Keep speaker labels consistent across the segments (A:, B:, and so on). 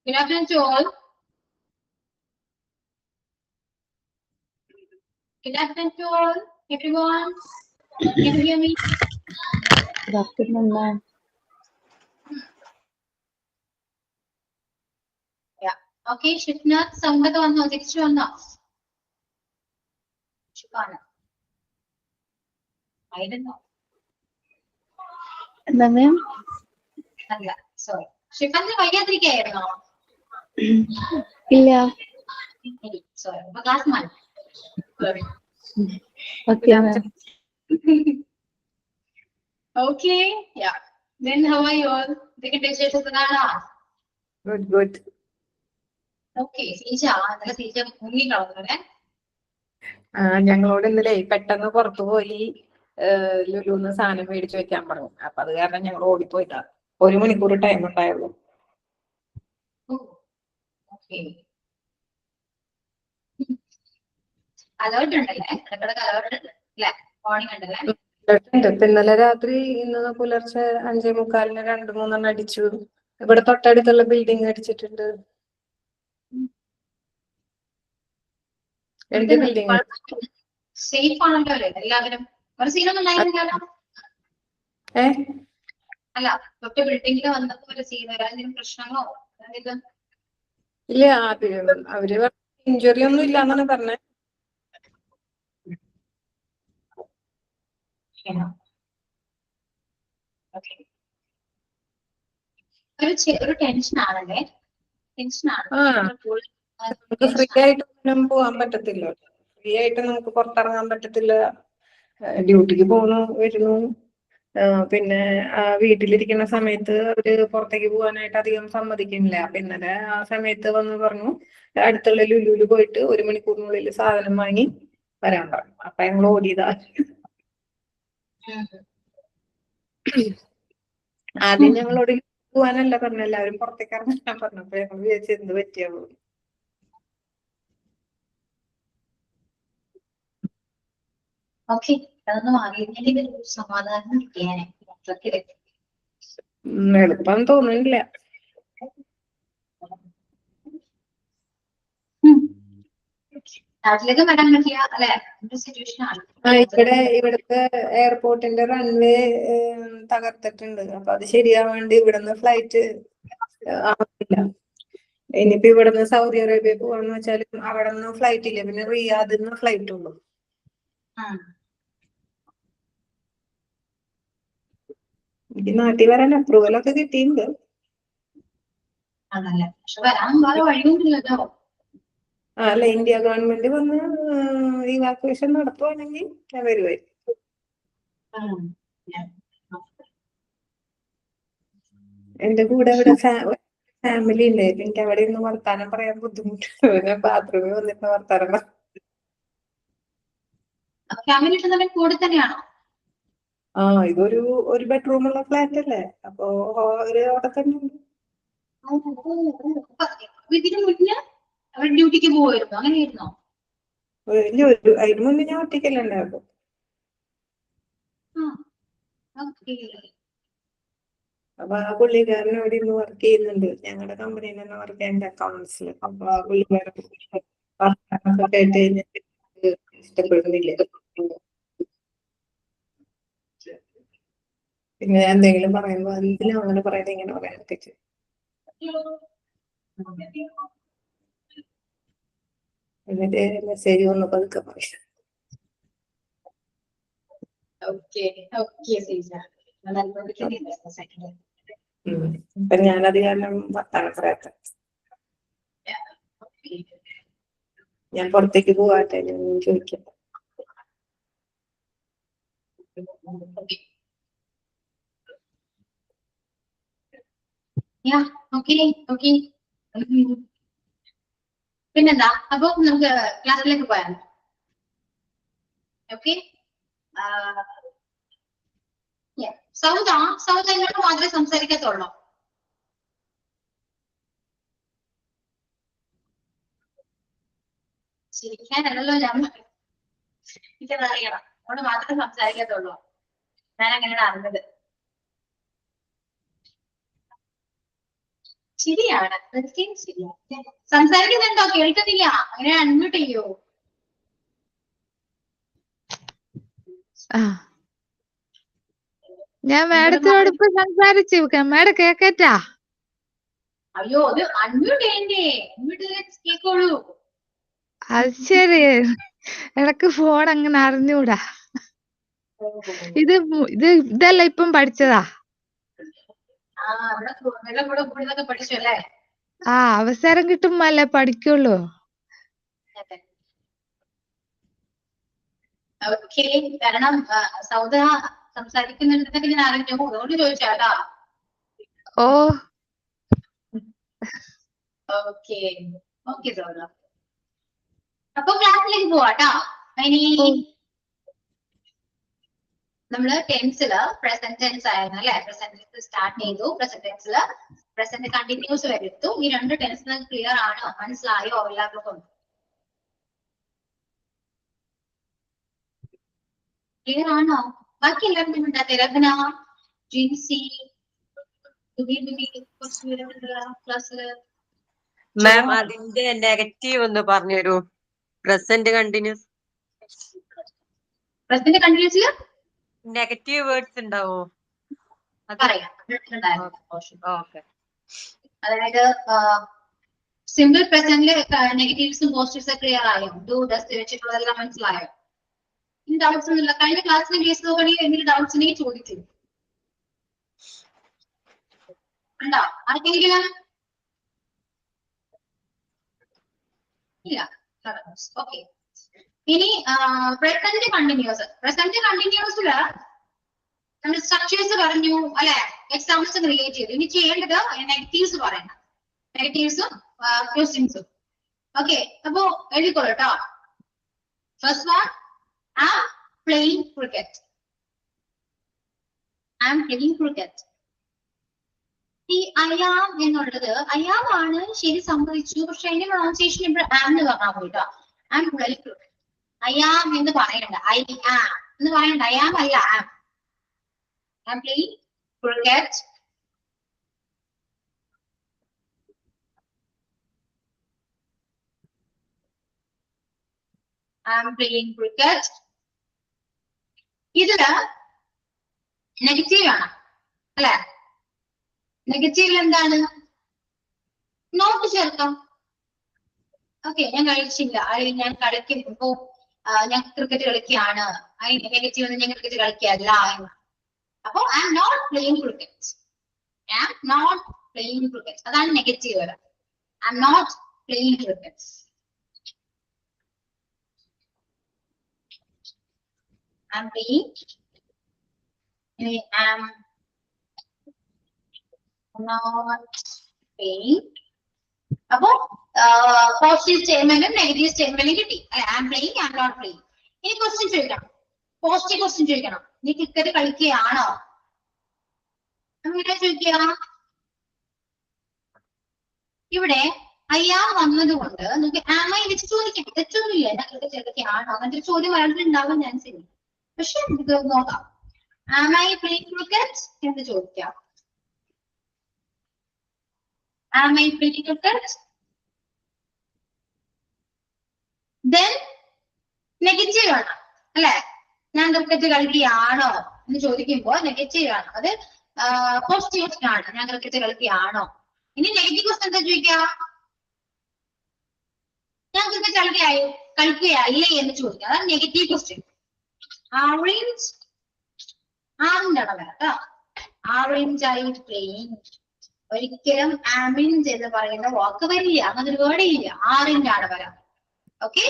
A: Good afternoon to all. Good afternoon to all, everyone. Can you hear me?
B: Good afternoon, ma'am.
A: Yeah. Okay, Shifnath, sound ഒക്കെ വന്നോ? Text വന്നോ? Shifana. I don't know.
B: എന്താ മാം?
A: അല്ല, sorry. ഷിഫാന് വയ്യാതിരിക്കായിരുന്നോ?
B: ഇല്ല.
A: Sorry. അപ്പൊ class മാറ്റി. Sorry.
B: Okay, ma'am.
A: Okay, yeah. Then how are you all? ഇതൊക്കെ വിശേഷത്തിലാണോ?
B: Good, good.
A: Okay, Seeja, നല്ല സീജ മുങ്ങിക്കളഞ്ഞല്ലേ?
C: ഞങ്ങളോട് ഇന്നലെ പെട്ടെന്ന് പുറത്തു പോയി ലുലുന്ന് സാധനം മേടിച്ചു വെക്കാൻ പറഞ്ഞു. അപ്പൊ അത് കാരണം ഞങ്ങൾ ഓടിപ്പോയിട്ടാ. 1 മണിക്കൂർ ടൈം ഉണ്ടായുള്ളൂ.
A: അലേർട്ട് ഉണ്ടല്ലേ? ഇടക്കിടക്ക് അലേർട്ട് ഉണ്ട് അല്ലേ? വാർണിംഗ് ഉണ്ടല്ലേ?
C: ഇന്നലെ രാത്രി ഇന്ന് പുലർച്ചെ 5:45 2-3 അടിച്ചു. ഇവിടെ തൊട്ടടുത്തുള്ള ബിൽഡിംഗ് അടിച്ചിട്ടുണ്ട്. എന്ത് ബിൽഡിംഗ്?
A: സേഫ് ആണല്ലോ അല്ലേ എല്ലാവരും? ഒരു സീനൊന്നും ഉണ്ടായിരുന്നില്ലല്ലോ? അല്ല, തൊട്ട് ബിൽഡിംഗിൽ വന്നപ്പോ ഒരു സീൻ വരാൻ പ്രശ്നങ്ങളോ?
C: ഇല്ല, അവര് ഇഞ്ചുറി ഒന്നും ഇല്ലാന്നാണ് പറഞ്ഞത്.
A: ഒരു ടെൻഷൻ ആണല്ലേ?
C: നമുക്ക് ഫ്രീ ആയിട്ടൊന്നും പോകാൻ പറ്റത്തില്ല. ഫ്രീ ആയിട്ട് നമുക്ക് പുറത്തിറങ്ങാൻ പറ്റത്തില്ല. ഡ്യൂട്ടിക്ക് പോകുന്നു വരുന്നു. പിന്നെ വീട്ടിലിരിക്കുന്ന സമയത്ത് അവര് പുറത്തേക്ക് പോകാനായിട്ട് അധികം സമ്മതിക്കുന്നില്ല. അപ്പൊ ഇന്നലെ ആ സമയത്ത് വന്ന് പറഞ്ഞു അടുത്തുള്ള ലുലുവില് പോയിട്ട് 1 മണിക്കൂറിനുള്ളിൽ സാധനം വാങ്ങി വരാൻ പറഞ്ഞു. അപ്പൊ ഞങ്ങൾ ഓടിയതാ. ആദ്യം ഞങ്ങളോട് പോവാനല്ല പറഞ്ഞു, എല്ലാവരും പുറത്തേക്ക് ഇറങ്ങാൻ പറഞ്ഞു. അപ്പൊ ഞങ്ങൾ വിചാരിച്ചു എന്ത് പറ്റിയാവോ. എളുപ്പം തോന്നുന്നില്ല.
A: നാട്ടിലേക്ക് വരാൻ പറ്റിയ അല്ലെ സിറ്റുവേഷൻ ആണ്.
C: ഇവിടുത്തെ എയർപോർട്ടിന്റെ റൺവേ തകർത്തിട്ടുണ്ട്. അപ്പൊ അത് ശരിയാവാൻ വേണ്ടി ഇവിടുന്ന് ഫ്ലൈറ്റ് ആവില്ല. ഇനിയിപ്പോ ഇവിടുന്ന് സൗദി അറേബ്യ പോവാന്ന് വെച്ചാലും അവിടെ നിന്ന് ഫ്ലൈറ്റ് ഇല്ല. പിന്നെ റിയാദിൽ നിന്ന് ഫ്ലൈറ്റ് ഉള്ളു. എനിക്ക് നാട്ടിൽ വരാൻ അപ്രൂവൽ ഒക്കെ കിട്ടിയിട്ടുണ്ട്. അല്ല, ഇന്ത്യ ഗവൺമെന്റ് വന്ന് ഇവാക്വേഷൻ നടത്തുവാണെങ്കിൽ ഞാൻ വരുമായിരിക്കും. എന്റെ കൂടെ ഇവിടെ ഫാമിലി ഉണ്ട്. എനിക്ക് അവിടെ ഇരുന്ന് വർത്താനം പറയാൻ ബുദ്ധിമുട്ട്. ബാത്റൂമിൽ വന്നിട്ട് വർത്താനം പറയാം. ഇതൊരു ബെഡ്റൂമുള്ള ഫ്ലാറ്റ് അല്ലേ? അപ്പൊ അവിടെ തന്നെ ഉണ്ട്.
A: ഡ്യൂട്ടിക്ക് പോവായിരുന്നു അങ്ങനെയായിരുന്നോ?
C: അതിന് മുന്നേ ഞാൻ ഒറ്റയ്ക്കല്ലേ ഉണ്ടായിരുന്നു. അപ്പൊ ആ പുള്ളിക്കാരൻ അവിടെ ഇന്ന് വർക്ക് ചെയ്യുന്നുണ്ട്. ഞങ്ങളുടെ കമ്പനിയിൽ തന്നെ വർക്ക് ചെയ്യുന്ന അക്കൗണ്ട്സിൽ. അപ്പൊ ആ പുള്ളിക്കാരൻ കേട്ട് കഴിഞ്ഞിട്ട് ഇഷ്ടപ്പെടുന്നില്ല. പിന്നെ എന്തെങ്കിലും പറയുമ്പോ എന്തിനാ അങ്ങനെ പറയുന്നത്, ഇങ്ങനെ പറയാനൊക്കെ. എന്നിട്ട് മെസ്സേജ് വന്ന് പതുക്കെ പറയും. അപ്പൊ ഞാനത് കാരണം വർത്താനം പറയാത്ത. ഞാൻ പുറത്തേക്ക് പോവാട്ടെ ചോദിക്കാം.
A: പിന്നെന്താ? അപ്പൊ നമുക്ക് ക്ലാസ്സിലേക്ക് പോയാൽ ഓക്കെ. സൗദ എന്നോട് മാത്രമേ സംസാരിക്കത്തുള്ളൂ. ചിരിക്കാനല്ലോ ഞാൻ എനിക്കതറിയണം. എന്നോട് മാത്രമേ സംസാരിക്കത്തുള്ളൂ. ഞാൻ അങ്ങനെയാണ് അറിഞ്ഞത്. ശരിയാണ്, തീർച്ചയായും ശരിയാണ്. സംസാരിക്കുന്നുണ്ടോ? കേൾക്കുന്നില്ല? അങ്ങനെ അൺമ്യൂട്ട് ചെയ്യോ?
B: ഞാൻ മാഡത്തിനോട് ഇപ്പൊ സംസാരിച്ചു. മാഡം കേക്കറ്റാ?
A: അയ്യോ, അത് അൺമ്യൂട്ട് ചെയ്യണ്ടേ? അൺമ്യൂട്ട് കേക്കോളൂ.
B: അത് ശരി. എനക്ക് ഫോൺ അങ്ങനെ അറിഞ്ഞൂടാ. ഇതല്ല ഇപ്പം പഠിച്ചതാ.
A: വെള്ളം പഠിച്ചു അല്ലേ?
B: അവസരം കിട്ടുമ്പല്ലേ പഠിക്കുള്ളൂ.
A: ഓക്കെ, കാരണം സൗദ സംസാരിക്കുന്നുണ്ടെന്നൊക്കെ ഞാൻ അറിഞ്ഞു, അതുകൊണ്ട് ചോദിച്ചാട്ടാ.
B: ഓ
A: ഓക്കെ ഓക്കെ സൗദ. അപ്പൊ ക്ലാസ്സിലേക്ക് പോവാട്ടാ. ഇനി നമ്മള് ടെൻസില് പ്രസന്റ് ടെൻസ് ആയിരുന്നു അല്ലെ? പ്രസന്റ് സ്റ്റാർട്ട് ചെയ്തു. പ്രസന്റ് ടെൻസില് പ്രസന്റ് കണ്ടിന്യൂസ് വരെ എടുത്തു. ഈ 2 ടെൻസ് ക്ലിയർ ആണോ? മനസ്സിലായോ എല്ലാവർക്കും? ക്ലിയർ ആണോ? ബാക്കി എല്ലാവരും രചന, ജിൻസി, ക്ലാസ്സില്.
D: മാം അതിന്റെ നെഗറ്റീവ് ഒന്ന് പറഞ്ഞുതരൂ. Present continuous.
A: പ്രസന്റ് കണ്ടിന്യൂസില്
D: നെഗറ്റീവ് വേർഡ്സ് ഉണ്ടാവോ?
A: പറയാം.
D: അതായത്
A: സിമ്പിൾ പ്രസന്റില് നെഗറ്റീവ്സും പോസിറ്റീവ്സും ക്ലിയർ ആയോ? ഡു ഡസ്റ്റ് വെച്ചിട്ടുള്ളതെല്ലാം മനസ്സിലായോ? ഇനി ഡൗട്ട്സ് ഒന്നുമില്ല. കഴിഞ്ഞ ക്ലാസ്സിലെ കേസ് നോക്കുകയാണെങ്കിൽ എന്തെങ്കിലും ഡൗട്ട്സ് ഉണ്ടെങ്കിൽ ചോദിക്കും. ഉണ്ടോ ആർക്കെങ്കിലും? ഇല്ല. ഓക്കെ. ഇനി പ്രസന്റ് കണ്ടിന്യൂസില് നമ്മൾ സ്ട്രക്ചേഴ്സ് പറഞ്ഞു അല്ലെ? എക്സാമ്പിൾസ് ക്രിയേറ്റ് ചെയ്തു. ഇനി ചെയ്യേണ്ടത് നെഗറ്റീവ്സ് പറയണം. നെഗറ്റീവ്സും ക്വസ്റ്റ്യൻസും. ഓക്കെ, അപ്പോ എഴുതിക്കോളൂ കേട്ടോ. First one, I am playing cricket. I am playing cricket. ഈ അയാം എന്നുള്ളത് അയാം ആണ്, ശരി, സമ്മതിച്ചു. പക്ഷെ അതിന്റെ പ്രൊണൗൺസിയേഷൻ ഇവിടെ ആം എന്ന് പറഞ്ഞാൽ പോയിട്ടോ. I am playing cricket. I'm എന്ന് പറയണ്ട, ഐ ആം എന്ന് പറയണ്ട. അയാം അല്ല, am. I am playing cricket. I am playing cricket. ഇതില് നെഗറ്റീവ് ആണ് അല്ലെ? നെഗറ്റീവിൽ എന്താണ്? നോട്ട് ചേർക്കാം. ഓക്കെ, ഞാൻ കഴിച്ചില്ല, അല്ലെങ്കിൽ ഞാൻ കളിക്കുമ്പോ ഞാൻ ക്രിക്കറ്റ് കളിക്കുകയാണ്. നെഗറ്റീവ് ഒന്നും ഞാൻ ക്രിക്കറ്റ് കളിക്കാറില്ല എന്ന്. അപ്പൊ I am not playing cricket. I am not playing cricket. അതാണ് negative. I am not playing cricket. I'm playing. I am not playing. അപ്പോ പോസിറ്റീവ് സ്റ്റേറ്റ്മെന്റും നെഗറ്റീവ് സ്റ്റേറ്റ്മെന്റും കിട്ടി. I am playing, I am not playing. ഇനി question ചോദിക്കണം. Positive question ചോദിക്കണം. നീ cricket കളിക്കുകയാണോ? അങ്ങനെ ചോദിക്കുക. ഇവിടെ അയാൾ വന്നതുകൊണ്ട് നമുക്ക് ആം ഐ വെച്ച് ചോദിക്കാം. തെറ്റൊന്നുമില്ല. ഞാൻ ക്രിക്കറ്റ് കളിക്കുകയാണോ? അങ്ങനത്തെ ചോദ്യം വരാനുണ്ടാവാൻ ചാൻസ് ഇല്ല. പക്ഷെ നമുക്ക് നോക്കാം. Am I playing cricket? എന്ന് ചോദിക്കാം. Am I playing cricket? Then negative ആണ് അല്ലെ? ഞാൻ ക്രിക്കറ്റ് കളിക്കുകയാണോ എന്ന് ചോദിക്കുമ്പോൾ നെഗറ്റീവ് ആണ്. അത് പോസിറ്റീവ് ക്വസ്റ്റ്യൻ ആണ്. ഞാൻ ക്രിക്കറ്റ് കളിക്കുകയാണോ? ഇനി നെഗറ്റീവ് ക്വസ്റ്റ്യൻ എന്താ ചോദിക്കുക? ഞാൻ ക്രിക്കറ്റ് കളിക്കുകയല്ലേ എന്ന് ചോദിക്കുക. അതാണ് നെഗറ്റീവ് ക്വസ്റ്റ്യൻ. Aren't ആറിന്റെ അടവ കേട്ടോ. Aren't I playing? ഒരിക്കലും ആമിൻസ് എന്ന് പറയുന്ന വാക്ക് വരില്ല. അങ്ങനെ ഒരു വേർഡ് ഇല്ല. ആറിന്റെ അടവര. Okay,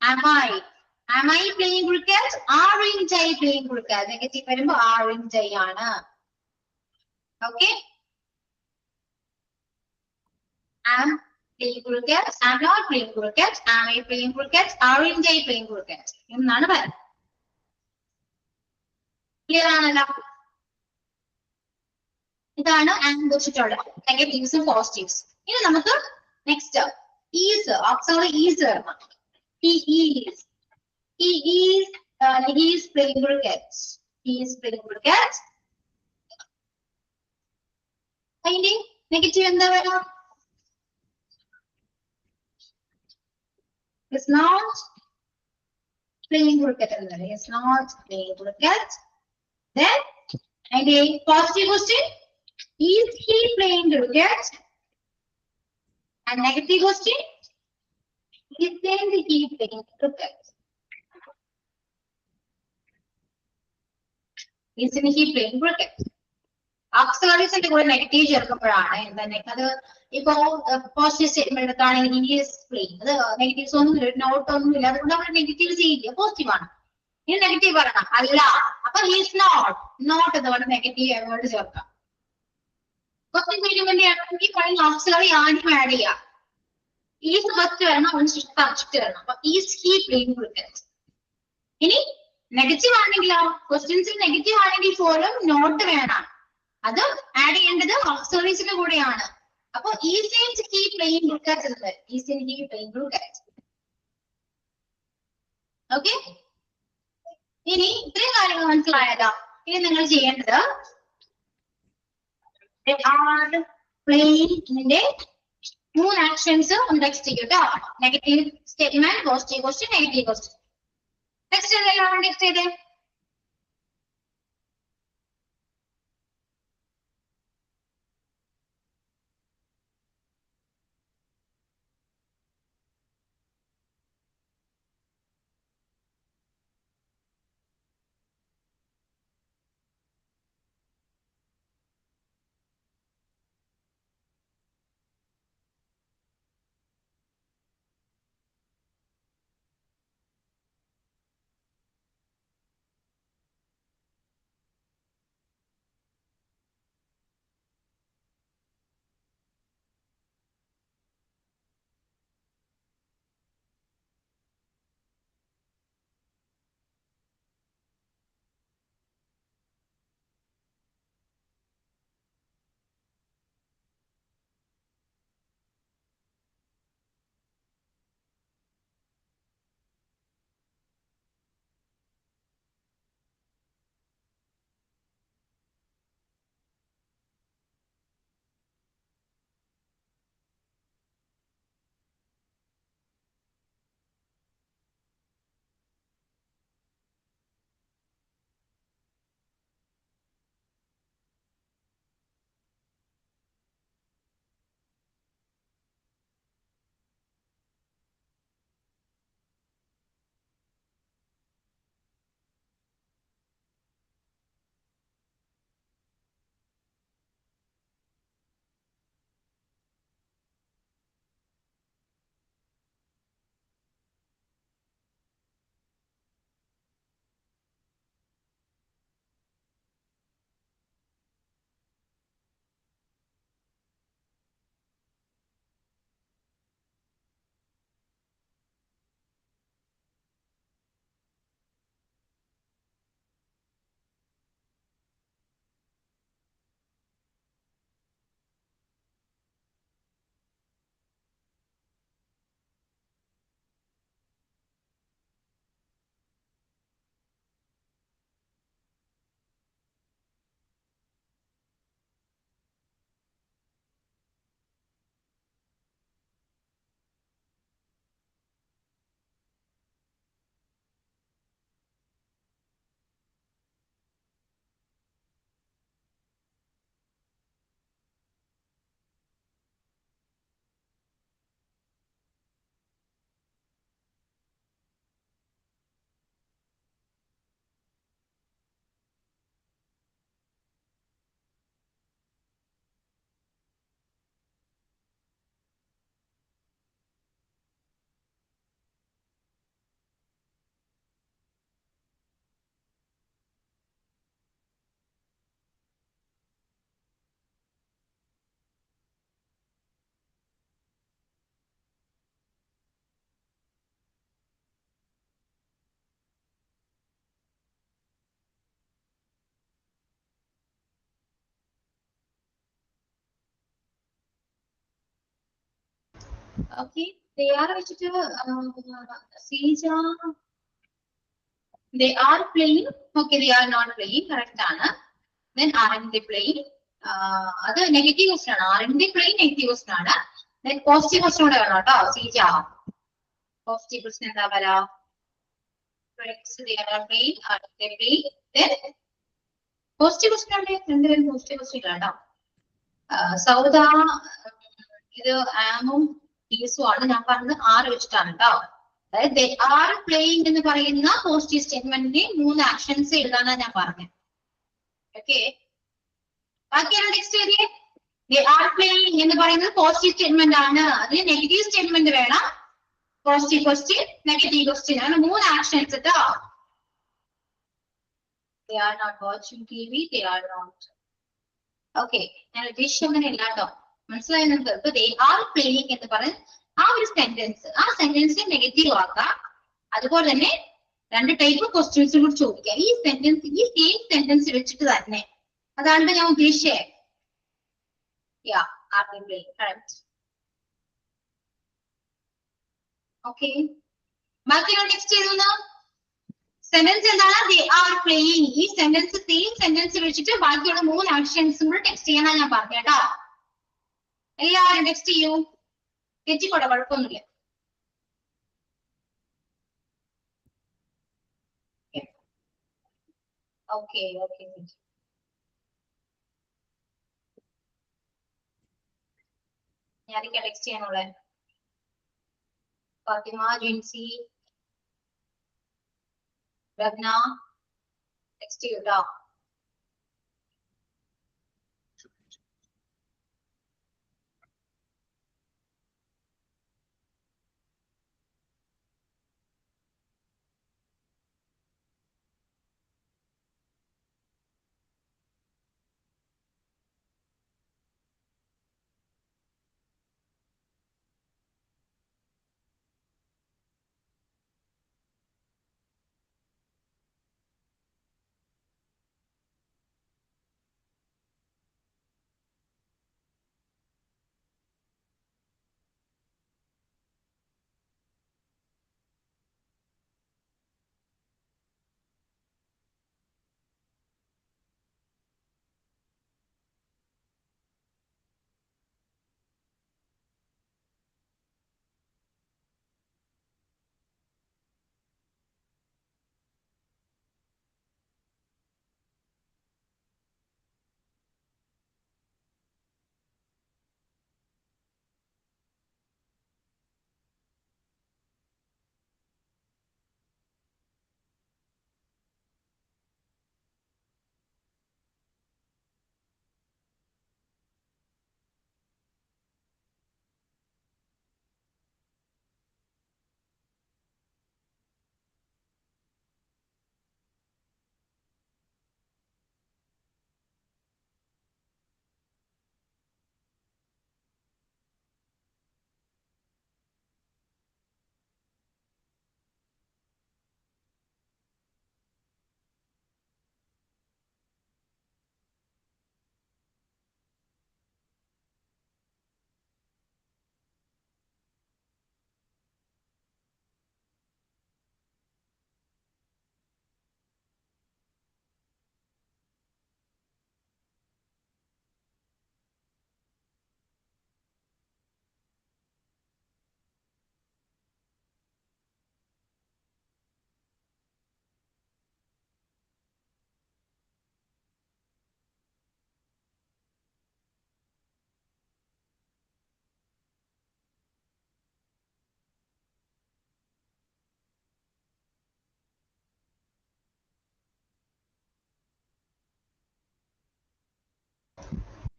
A: am I playing cricket? Aren't I playing cricket? Negative വരുമ്പോ aren't I ആണ്. Okay, am playing cricket, am not playing cricket, am I playing cricket, aren't I playing cricket എന്നാണ് പറയുന്നത്. ക്ലിയർ ആണല്ലോ? ഇതാണ് ആൻഡ് വെച്ചിട്ടുള്ള നെഗറ്റീവ്സും പോസിറ്റീവ്സ്. ഇനി നമുക്ക് next is, auxiliary is വരണം. He is playing cricket. He is playing cricket. അതിന്റെ negative എന്താ വരാ? Is not playing cricket എന്നല്ലേ? Is not playing cricket. Then അതിന്റെ positive question, is he playing cricket? And negative question, isn't he playing cricket? Isn't he playing cricket? Auxiliaries കൂടെ negative ചേർക്കുമ്പോഴാണ് എന്താണ് അത്. ഇപ്പൊ positive statement എടുക്കുകയാണെങ്കിൽ he is playing, അത് negatives ഒന്നുമില്ല, not ഒന്നുമില്ല, അതുകൊണ്ട് നമ്മൾ നെഗറ്റീവ് ചെയ്യില്ല, പോസിറ്റീവ് ആണ്. ഇനി നെഗറ്റീവ് പറയണം, അല്ല, അപ്പൊ he is not അതുകൊണ്ട് നെഗറ്റീവ് വേർഡ് ചേർക്കാം. ക്വസ്റ്റ്യൻ ചോദിക്കാൻ വേണ്ടിയാണെങ്കിൽ പറയുന്ന ഓക്സിലറി ആദ്യം ആഡ് ചെയ്യാം. ഈസ് ഫസ്റ്റ് വരണം, സബ്ജക്ട് വരണം. അപ്പൊ ഈസ് ഹി പ്ലേയിങ് ക്രിക്കറ്റ്. ഇനി നെഗറ്റീവ് ആണെങ്കിലോ, ക്വസ്റ്റ്യൻസിൽ നെഗറ്റീവ് ആണെങ്കിൽ പോലും നോട്ട് വേണം, അത് ആഡ് ചെയ്യേണ്ടത് ഓക്സിലറീസിന്റെ കൂടെയാണ്. അപ്പൊ ഈസ് ഹി പ്ലേയിങ് ക്രിക്കറ്റ് എന്നത് is he playing cricket. Okay, ഇനി ഇത്രയും കാര്യങ്ങൾ മനസ്സിലായതാ. ഇനി നിങ്ങൾ ചെയ്യേണ്ടത് പ്ലേയിങ്ങിന്റെ 3 ആക്ഷൻസ് ഒന്ന് ടെക്സ്റ്റ് ചെയ്യൂട്ടോ. Negative statement, positive question, negative question. Text ചെയ്തെല്ലാം ടെക്സ്റ്റ് ചെയ്തേ. Okay, they are വെച്ചിട്ട് Sija, they are playing. Okay, they are not playing. Correct ആണ്. Then aren't they playing? അത് നെഗറ്റീവ് ക്വസ്റ്റൻ ആണ്. ആറിന്റെ പ്ലെയിൻ നെഗറ്റീവ് ക്വസ്റ്റൻ ആണ്. Positive question കൂടെ വേണം കേട്ടോ. സീജ പോസിറ്റീവ് ക്വസ്റ്റൻ എന്താ പറയാ? പോസിറ്റീവ് ക്വസ്റ്റൻ ഉണ്ട്. രണ്ടുപേരും പോസിറ്റീവ് ക്വസ്റ്റൻ ഇല്ല കേട്ടോ. സൗദ ഇത് ആമും ഈസും ആണ്. ഞാൻ പറഞ്ഞത് 6 വെച്ചിട്ടാണ് കേട്ടോ. അതായത് they are playing എന്ന് പറയുന്ന പോസിറ്റീവ് സ്റ്റേറ്റ്മെന്റിന്റെ 3 ആക്ഷൻസ് എഴുതാനാണ് ഞാൻ പറഞ്ഞത്. ഓക്കെ, ബാക്കിയാണ് next area. they are playing എന്ന് പറയുന്നത് പോസിറ്റീവ് സ്റ്റേറ്റ്മെന്റ് ആണ്. അതിന് നെഗറ്റീവ് സ്റ്റേറ്റ്മെന്റ് വേണം. പോസിറ്റീവ് ക്വസ്റ്റ്യൻ, നെഗറ്റീവ് ക്വസ്റ്റ്യൻ, അങ്ങനെ 3 ആക്ഷൻസ് കേട്ടോ. they are not watching TV, they are not. Okay, ഞാൻ ഉദ്ദേശിച്ച അങ്ങനെ ഇല്ല കേട്ടോ. മനസ്സിലായി നിങ്ങൾക്ക്? ഇപ്പൊ they are playing എന്ന് പറയുന്നത് ആ ഒരു സെന്റൻസ്, ആ സെന്റൻസ് നെഗറ്റീവ് ആക്കാം. അതുപോലെ തന്നെ 2 ടൈപ്പ് ക്വസ്റ്റ്യൻസ് കൂടി ചോദിക്കാം ഈ സെന്റൻസ്, ഈ സെയിം സെന്റൻസ് വെച്ചിട്ട് തന്നെ. അതാണ് ഞാൻ ഉദ്ദേശിച്ചത്. യാ, are they playing? Correct. Okay, ബാക്കിയുള്ള നെക്സ്റ്റ് എഴുതുന്ന സെന്റൻസ് എന്താണ്? they are playing. ഈ സെന്റൻസ് സെയിം സെന്റൻസ് വെച്ചിട്ട് ബാക്കിയുള്ള 3 ആക്ഷൻസും കൂടെ ടെക്സ്റ്റ് ചെയ്യാനാണ് ഞാൻ പറഞ്ഞത് കേട്ടോ. എല്ലാവരും ടെക്സ്റ്റ് ചെയ്യൂ, തെറ്റിക്കോട്ടെ, കുഴപ്പമൊന്നുമില്ല. ഓക്കെ ഓക്കെ, ഞാനൊക്കെ ടെക്സ്റ്റ് ചെയ്യാനുള്ള ഫാത്തിമ, ജിൻസി, രത്ന ടെക്സ്റ്റ് ചെയ്യൂട്ടോ.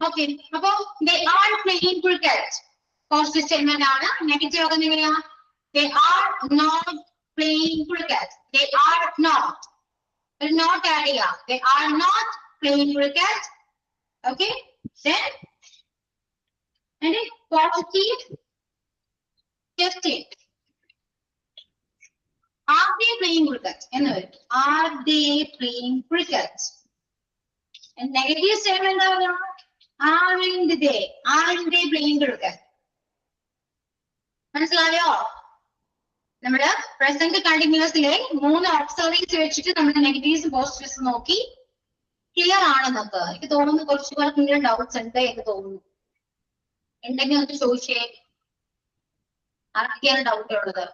A: ഓക്കെ, അപ്പൊ they are playing cricket positive statement ആണ്. നെഗറ്റീവ് ആകുന്നത് എങ്ങനെയാ? they are not playing cricket. they are not, not add ചെയ്യാ. they are not playing cricket. okay, then and positive testing. are they playing cricket എന്ന് വരും. are they playing cricket? and negative statement എന്താ പറയുക? aren't they playing cricket? മനസ്സിലായോ? നമ്മുടെ present കണ്ടിന്യൂസിലെ 3 observers വെച്ചിട്ട് നമ്മൾ negatives positives നോക്കി. ക്ലിയർ ആണെന്നൊക്കെ എനിക്ക് തോന്നുന്നു കുറച്ചു പേർക്ക് ഡൗട്ട്സ് ഉണ്ട് എന്ന് തോന്നുന്നു. ഉണ്ടെങ്കിൽ ഒന്ന് ചോദിച്ചേ, ആർക്കൊക്കെയാണ് ഡൗട്ട് ഉള്ളത്?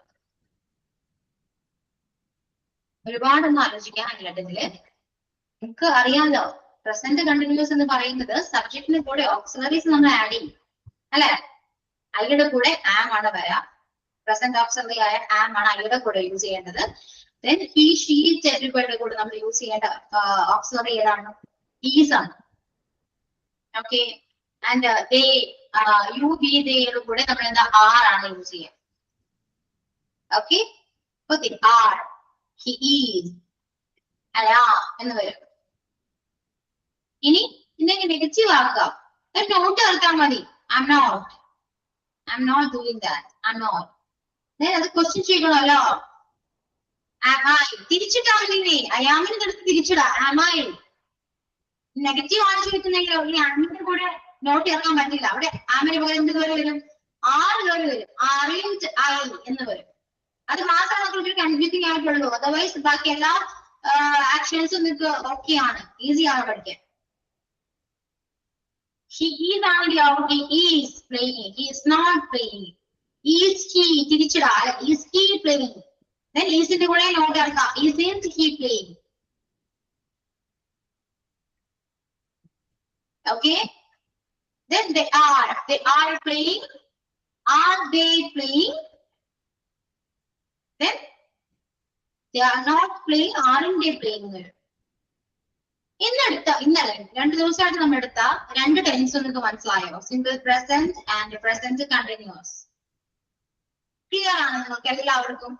A: ഒരുപാടൊന്നും ആലോചിക്കാനില്ല ഇതില്. നമുക്ക് അറിയാലോ പ്രസന്റ് കണ്ടിന്യൂസ് എന്ന് പറയുന്നത് സബ്ജക്റ്റിന് കൂടെ ഓക്സിലറീസ് നമ്മൾ ആഡ് ചെയ്യും അല്ലെ. ഐയുടെ കൂടെ ആം ആണ് വരാം. പ്രസന്റ് ഓക്സിലറി ആയ ആം ആണ് ഐയുടെ കൂടെ യൂസ് ചെയ്യേണ്ടത്. ദെൻ ഹി ഷീ എവരിബഡിയുടെ കൂടെ നമ്മൾ യൂസ് ചെയ്യേണ്ട ഓക്സിലറി ഏതാണ്? ഈസ് ആണ്. Okay. And they you be യുടെ കൂടെ നമ്മൾ എന്താ ആർ ആണ് യൂസ് ചെയ്യുക. ഓക്കെ. ആർ ഹി ഈസ് അയാ എന്ന് വരും. ഇനി ഇതിനെ നെഗറ്റീവ് ആക്കാം. നോട്ട് ചേർത്താൽ മതി. I am not doing that. I am not. അത് ക്വസ്റ്റ്യൻ ചെയ്യണമല്ലോ. തിരിച്ചിട്ടാ മതി. അയാമിന് എടുത്ത് തിരിച്ചിടാ. നെഗറ്റീവ് ആണ് ചോദിക്കുന്നെങ്കിലോ ഈ ആമിന്റെ കൂടെ നോട്ട് ചേർക്കാൻ പറ്റില്ല. അവിടെ ആമിന് പകരം എന്ത് പോലെ വരും? ആറ് പോലെ വരും. ആറിഞ്ച് ഐ എന്ന് വരും. അത് മാത്രമേ നമുക്ക് കൺഫ്യൂസിങ് ആയിട്ടുള്ളൂ. അതർവൈസ് ബാക്കി എല്ലാ ആക്ഷൻസും നിങ്ങൾക്ക് ഓക്കെ ആണ്, ഈസി ആണ് പഠിക്കാൻ. He is ആണെങ്കിലോ he is playing. He is not playing. Is he തിരിച്ചിടാ. Is he playing? Then is ന്റെ കൂടെ നോട്ട് ചേർക്കാം. Isn't he playing? Okay. Then they are playing. Are they playing? Then they are not playing. Aren't they playing? ഇന്നലെ 2 ദിവസമായിട്ട് നമ്മൾ എടുത്ത 2 tense നിങ്ങൾക്ക് മനസ്സിലായോ? Simple present and present continuous. Clear ആണ് നിങ്ങൾക്ക് എല്ലാവർക്കും?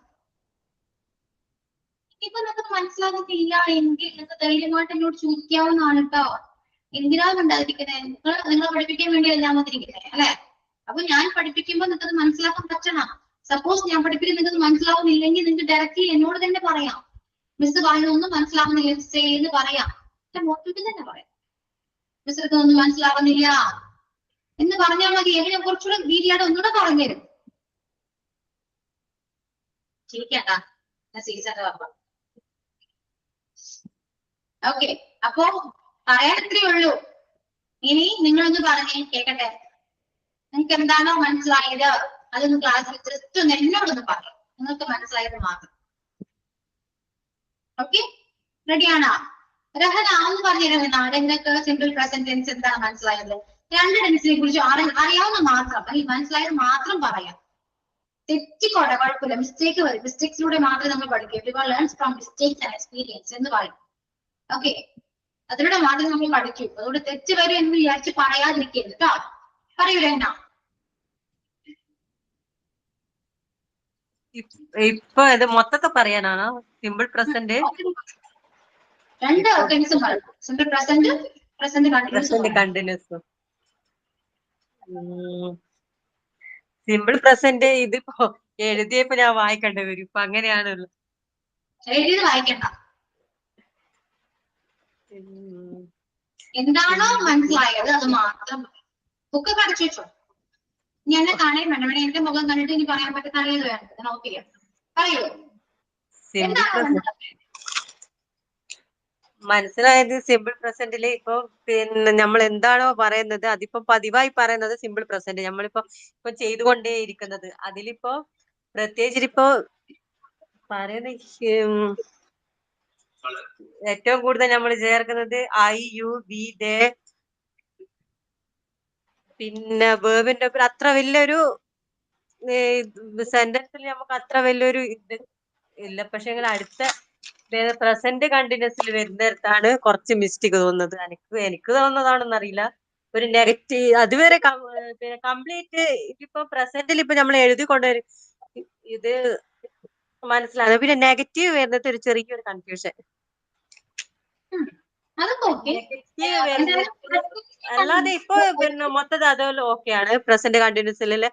A: ഇപ്പൊ നിങ്ങൾക്ക് മനസ്സിലാകുന്നില്ല എങ്കിൽ നിങ്ങൾക്ക് ധൈര്യമായിട്ട് എന്നോട് ചോദിക്കാവുന്നതാണ് കേട്ടോ. എന്തിനാണ് ഉണ്ടായിരിക്കുന്നത്? നിങ്ങളെ പഠിപ്പിക്കാൻ വേണ്ടിയല്ല ഞാൻ വന്നിരിക്കുന്നത് അല്ലെ. അപ്പൊ ഞാൻ പഠിപ്പിക്കുമ്പോൾ നിങ്ങൾക്ക് മനസ്സിലാക്കാൻ പറ്റണം. സപ്പോസ് ഞാൻ പഠിപ്പിക്കുന്നത് നിങ്ങൾക്ക് മനസ്സിലാവുന്നില്ലെങ്കിൽ നിങ്ങൾക്ക് ഡയറക്റ്റ്ലി എന്നോട് തന്നെ പറയാം. മിസ് പറയുന്നൊന്നും മനസ്സിലാവുന്നില്ല മിസ്സേ എന്ന് പറയാം. മൊത്തത്തിൽ തന്നെ പറയാം. മിസ് ഒന്നും മനസ്സിലാവുന്നില്ല എന്ന് പറഞ്ഞാൽ മതി. ഞാൻ കുറച്ചുകൂടെ ഡീറ്റെയിലായിട്ട് ഒന്നുകൂടെ പറഞ്ഞുതരും. ചിരിക്കണ്ട. ഓക്കെ. അപ്പോ പറയാൻ ഇത്രയേ ഉള്ളൂ. ഇനി നിങ്ങളൊന്ന് പറഞ്ഞേ കേക്കട്ടെ. നിങ്ങൾക്ക് എന്താണോ മനസ്സിലായത് അതൊന്ന് ക്ലാസ്സിൽ ജസ്റ്റ് ഒന്ന് എന്നോടൊന്ന് പറയാം. നിങ്ങൾക്ക് മനസ്സിലായത് മാത്രം. ഓക്കെ. റെഡിയാണോ? രഹന ഒന്ന് പറഞ്ഞുതരാം. നിങ്ങൾക്ക് സിമ്പിൾ പ്രസന്റ് ടെൻസ് എന്താണ് മനസ്സിലായത്? 2 ടെൻസിനെ കുറിച്ച് അറിയാവുന്ന മാത്രം അല്ലെങ്കിൽ മനസ്സിലായത് മാത്രം പറയാം. തെറ്റിക്കോട്ടെ, കുഴപ്പമില്ല. മിസ്റ്റേക്ക് വരും. മിസ്റ്റേക്സിലൂടെ മാത്രമേ നമ്മൾ പഠിക്കൂ. Everyone learns from mistakes and experience എന്ന് പറയും. ഓക്കെ. അതിലൂടെ മാത്രമേ നമ്മൾ പഠിക്കൂ. അതുകൊണ്ട് തെറ്റ് വരും എന്ന് വിചാരിച്ച് പറയാതിരിക്കരുത് കേട്ടോ. പറയൂ രഹന.
D: ഇപ്പൊ ഇത് മൊത്തത്തെ പറയാനാണോ സിമ്പിൾ പ്രസന്റ്?
A: 2 ടെൻസും പറയും. Simple present, present
D: continuous. Simple present ഇതിപ്പോ എഴുതിയപ്പോ ഞാൻ വായിക്കേണ്ടി വരും. ഇപ്പൊ അങ്ങനെയാണല്ലോ.
A: എഴുതിയത് വായിക്കണ്ട. എന്താണോ മനസ്സിലായത് അത് മാത്രം ബുക്ക് കടച്ചു വെച്ചോ. ഇനി എന്നെ കാണാൻ വേണ്ട. വേണേ എന്റെ മുഖം കണ്ടിട്ട് ഇനി പറയാൻ പറ്റുന്ന അറിയത് വേണ്ട. നോക്കിയോ പറയൂ.
D: മനസ്സിലായത് സിമ്പിൾ പ്രസന്റില് ഇപ്പൊ പിന്നെ നമ്മൾ എന്താണോ പറയുന്നത് അതിപ്പോ പതിവായി പറയുന്നത് സിമ്പിൾ പ്രസന്റ്. നമ്മളിപ്പോ ചെയ്തുകൊണ്ടേ ഇരിക്കുന്നത്. അതിലിപ്പോ പ്രത്യേകിച്ചിപ്പോ പറയുന്ന ഏറ്റവും കൂടുതൽ നമ്മൾ ചേർക്കുന്നത് ഐ, യു, ബി, ദേ. പിന്നെ വേർബിന്റെ ഒപ്പം അത്ര വലിയൊരു സെന്റൻസിൽ നമുക്ക് അത്ര വലിയൊരു ഇത് ഇല്ല. പക്ഷെ അടുത്ത പ്രസന്റ് കണ്ടിന്യൂസിൽ വരുന്നിടത്താണ് കുറച്ച് മിസ്റ്റേക്ക് തോന്നുന്നത്. എനിക്ക് തോന്നുന്നതാണെന്നറിയില്ല. ഒരു നെഗറ്റീവ് അതുവരെ കംപ്ലീറ്റ് ഇതിപ്പോ പ്രസന്റിൽ ഇപ്പൊ നമ്മൾ എഴുതിക്കൊണ്ടുവരും ഇത് മനസ്സിലാകും. പിന്നെ നെഗറ്റീവ് വരുന്നത് ഒരു ചെറിയൊരു കൺഫ്യൂഷൻ. അല്ലാതെ ഇപ്പൊ പിന്നെ മൊത്തത്തിൽ അതുപോലെ ഓക്കെയാണ്. പ്രസന്റ് കണ്ടിന്യൂസിലെ